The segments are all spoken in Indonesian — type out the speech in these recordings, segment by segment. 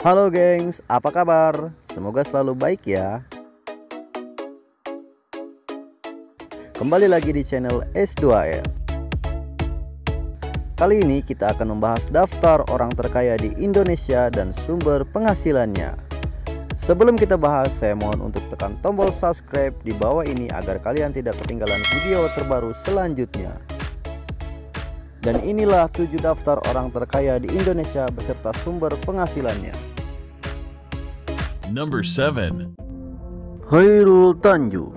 Halo gengs, apa kabar? Semoga selalu baik ya. Kembali lagi di channel S2L. Kali ini kita akan membahas daftar orang terkaya di Indonesia dan sumber penghasilannya. Sebelum kita bahas, saya mohon untuk tekan tombol subscribe di bawah ini agar kalian tidak ketinggalan video terbaru selanjutnya. Dan inilah 7 daftar orang terkaya di Indonesia beserta sumber penghasilannya. Number 7. Khairul Tanjung.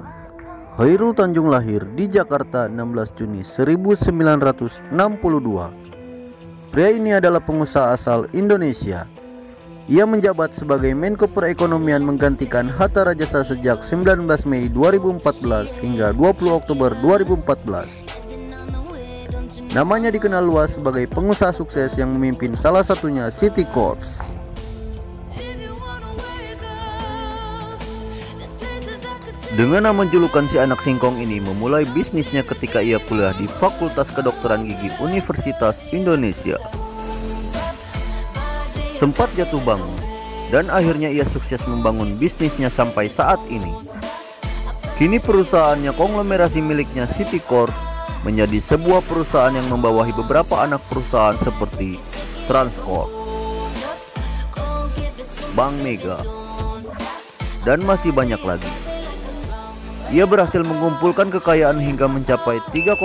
Khairul Tanjung lahir di Jakarta 16 Juni 1962. Pria ini adalah pengusaha asal Indonesia. Ia menjabat sebagai Menko Perekonomian menggantikan Hatta Rajasa sejak 19 Mei 2014 hingga 20 Oktober 2014. Namanya dikenal luas sebagai pengusaha sukses yang memimpin salah satunya City Corps. Dengan nama julukan si anak singkong ini memulai bisnisnya ketika ia kuliah di Fakultas Kedokteran Gigi Universitas Indonesia. Sempat jatuh bangun dan akhirnya ia sukses membangun bisnisnya sampai saat ini. Kini perusahaannya konglomerasi miliknya City Corp menjadi sebuah perusahaan yang membawahi beberapa anak perusahaan seperti Transcorp, Bank Mega, dan masih banyak lagi. Ia berhasil mengumpulkan kekayaan hingga mencapai 3,9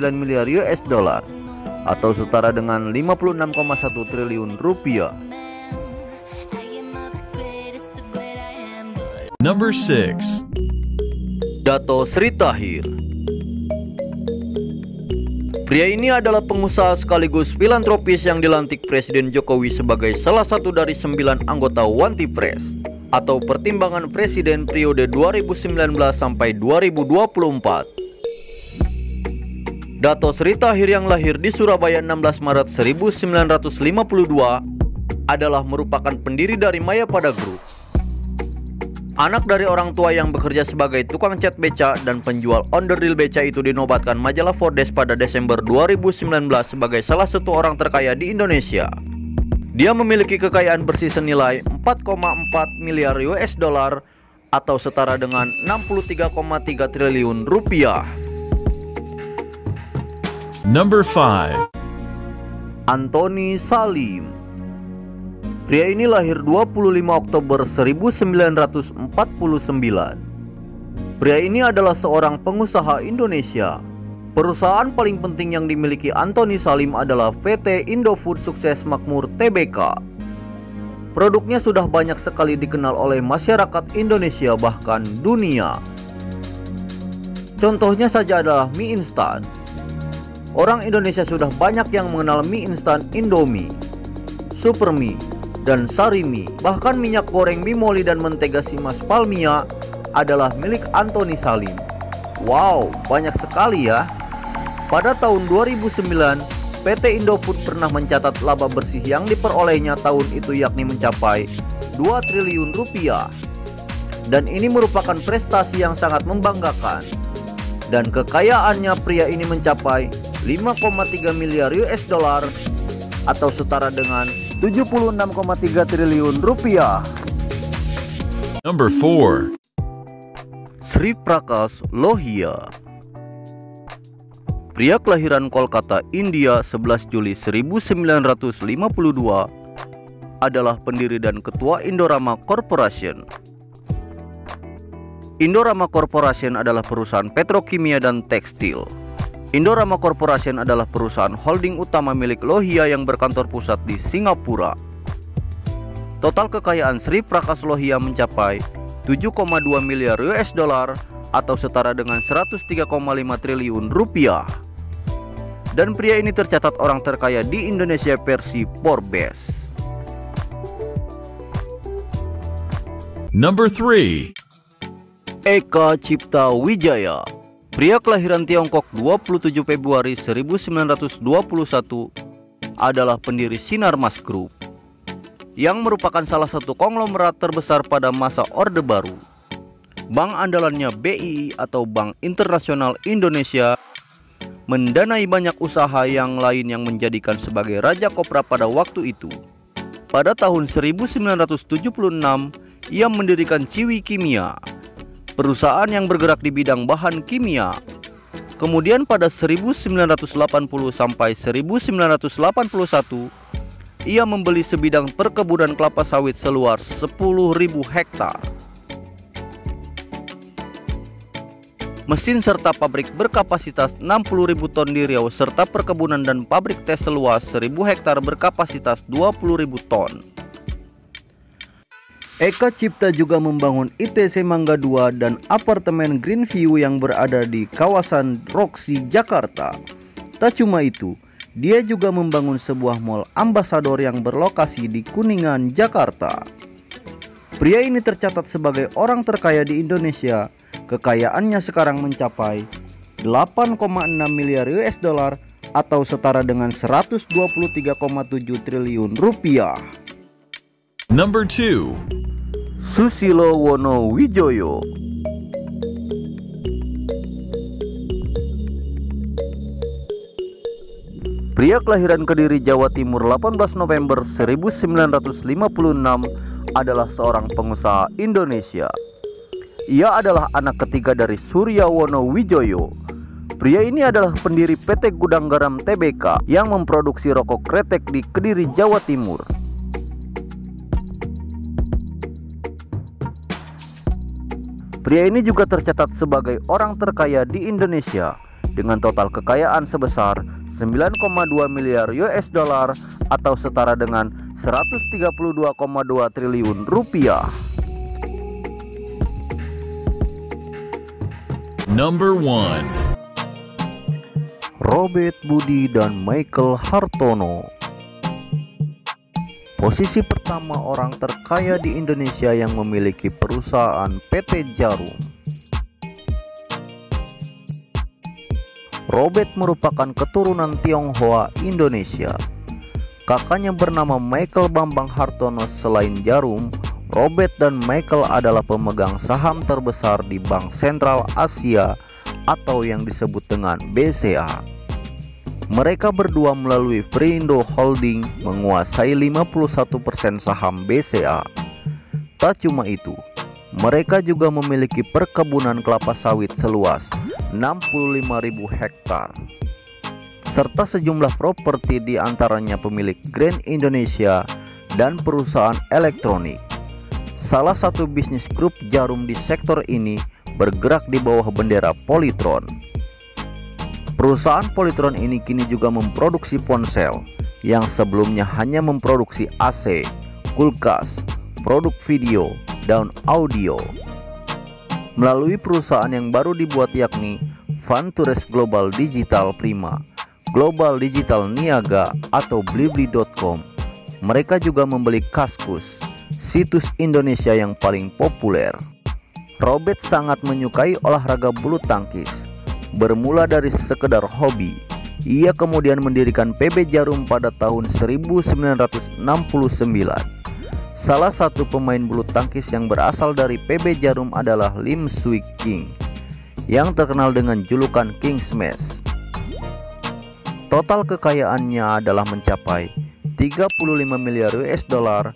miliar US dollar atau setara dengan 56,1 triliun rupiah. Number 6. Dato Sri Tahir. Pria ini adalah pengusaha sekaligus filantropis yang dilantik Presiden Jokowi sebagai salah satu dari 9 anggota Wantipres atau Pertimbangan Presiden periode 2019 sampai 2024. Dato Sri Tahir yang lahir di Surabaya 16 Maret 1952 adalah merupakan pendiri dari Mayapada Group. Anak dari orang tua yang bekerja sebagai tukang cat beca dan penjual onderdil beca itu dinobatkan majalah Forbes pada Desember 2019 sebagai salah satu orang terkaya di Indonesia. Dia memiliki kekayaan bersih senilai 4,4 miliar US dollar atau setara dengan 63,3 triliun rupiah. Number 5. Antoni Salim. Pria ini lahir 25 Oktober 1949. Pria ini adalah seorang pengusaha Indonesia. Perusahaan paling penting yang dimiliki Antoni Salim adalah PT Indofood Sukses Makmur Tbk. Produknya sudah banyak sekali dikenal oleh masyarakat Indonesia bahkan dunia. Contohnya saja adalah mie instan. Orang Indonesia sudah banyak yang mengenal mie instan Indomie, Supermie, dan Sarimi. Bahkan minyak goreng Bimoli dan mentega Simas Palmia adalah milik Antoni Salim. Wow, banyak sekali ya. Pada tahun 2009, PT Indofood pernah mencatat laba bersih yang diperolehnya tahun itu yakni mencapai 2 triliun rupiah. Dan ini merupakan prestasi yang sangat membanggakan. Dan kekayaannya pria ini mencapai 5,3 miliar US dollar atau setara dengan 76,3 triliun rupiah. Number 4. Sri Prakash Lohia. Pria kelahiran Kolkata, India 11 Juli 1952 adalah pendiri dan ketua Indorama Corporation. Indorama Corporation adalah perusahaan petrokimia dan tekstil. Indorama Corporation adalah perusahaan holding utama milik Lohia yang berkantor pusat di Singapura. Total kekayaan Sri Prakash Lohia mencapai 7,2 miliar US dollar atau setara dengan 103,5 triliun rupiah. Dan pria ini tercatat orang terkaya di Indonesia versi Forbes. Number 3. Eka Cipta Wijaya. Pria kelahiran Tiongkok 27 Februari 1921 adalah pendiri Sinarmas Group yang merupakan salah satu konglomerat terbesar pada masa Orde Baru. Bank andalannya BII atau Bank Internasional Indonesia mendanai banyak usaha yang lain yang menjadikan sebagai Raja Kopra pada waktu itu. Pada tahun 1976, ia mendirikan Ciwi Kimia, perusahaan yang bergerak di bidang bahan kimia. Kemudian pada 1980 sampai 1981, ia membeli sebidang perkebunan kelapa sawit seluas 10.000 hektar. Mesin serta pabrik berkapasitas 60.000 ton di Riau serta perkebunan dan pabrik teh seluas 1.000 hektar berkapasitas 20.000 ton. Eka Cipta juga membangun ITC Mangga 2 dan apartemen Greenview yang berada di kawasan Roxy, Jakarta. Tak cuma itu, dia juga membangun sebuah mall Ambasador yang berlokasi di Kuningan, Jakarta. Pria ini tercatat sebagai orang terkaya di Indonesia. Kekayaannya sekarang mencapai 8,6 miliar US dollar atau setara dengan 123,7 triliun rupiah. Number 2. Susilo Wono Wijoyo. Pria kelahiran Kediri, Jawa Timur 18 November 1956 adalah seorang pengusaha Indonesia. Ia adalah anak ketiga dari Surya Wono Wijoyo. Pria ini adalah pendiri PT Gudang Garam Tbk yang memproduksi rokok kretek di Kediri, Jawa Timur. Pria ini juga tercatat sebagai orang terkaya di Indonesia dengan total kekayaan sebesar 9,2 miliar US dollar atau setara dengan 132,2 triliun rupiah. Number 1. Robert Budi dan Michael Hartono. Posisi pertama orang terkaya di Indonesia yang memiliki perusahaan PT Djarum. Robert merupakan keturunan Tionghoa Indonesia. Kakaknya bernama Michael Bambang Hartono. Selain Djarum, Robert dan Michael adalah pemegang saham terbesar di Bank Sentral Asia atau yang disebut dengan BCA. Mereka berdua melalui Vrindo Holding menguasai 51% saham BCA. Tak cuma itu, mereka juga memiliki perkebunan kelapa sawit seluas 65.000 hektar serta sejumlah properti, di antaranya pemilik Grand Indonesia dan perusahaan elektronik. Salah satu bisnis grup Djarum di sektor ini bergerak di bawah bendera Polytron. Perusahaan Polytron ini kini juga memproduksi ponsel yang sebelumnya hanya memproduksi AC, kulkas, produk video, dan audio. Melalui perusahaan yang baru dibuat yakni Ventures Global Digital Prima, Global Digital Niaga atau Blibli.com, mereka juga membeli Kaskus, situs Indonesia yang paling populer. Robert sangat menyukai olahraga bulu tangkis. Bermula dari sekedar hobi, ia kemudian mendirikan PB Djarum pada tahun 1969. Salah satu pemain bulu tangkis yang berasal dari PB Djarum adalah Lim Swee King, yang terkenal dengan julukan King Smash. Total kekayaannya adalah mencapai 35 miliar US dollar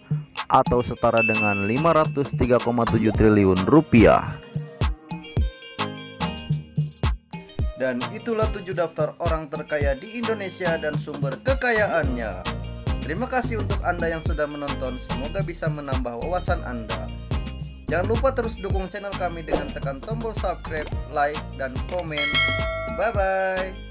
atau setara dengan 503,7 triliun rupiah. Dan itulah 7 daftar orang terkaya di Indonesia dan sumber kekayaannya. Terima kasih untuk Anda yang sudah menonton, semoga bisa menambah wawasan Anda. Jangan lupa terus dukung channel kami dengan tekan tombol subscribe, like, dan komen. Bye bye.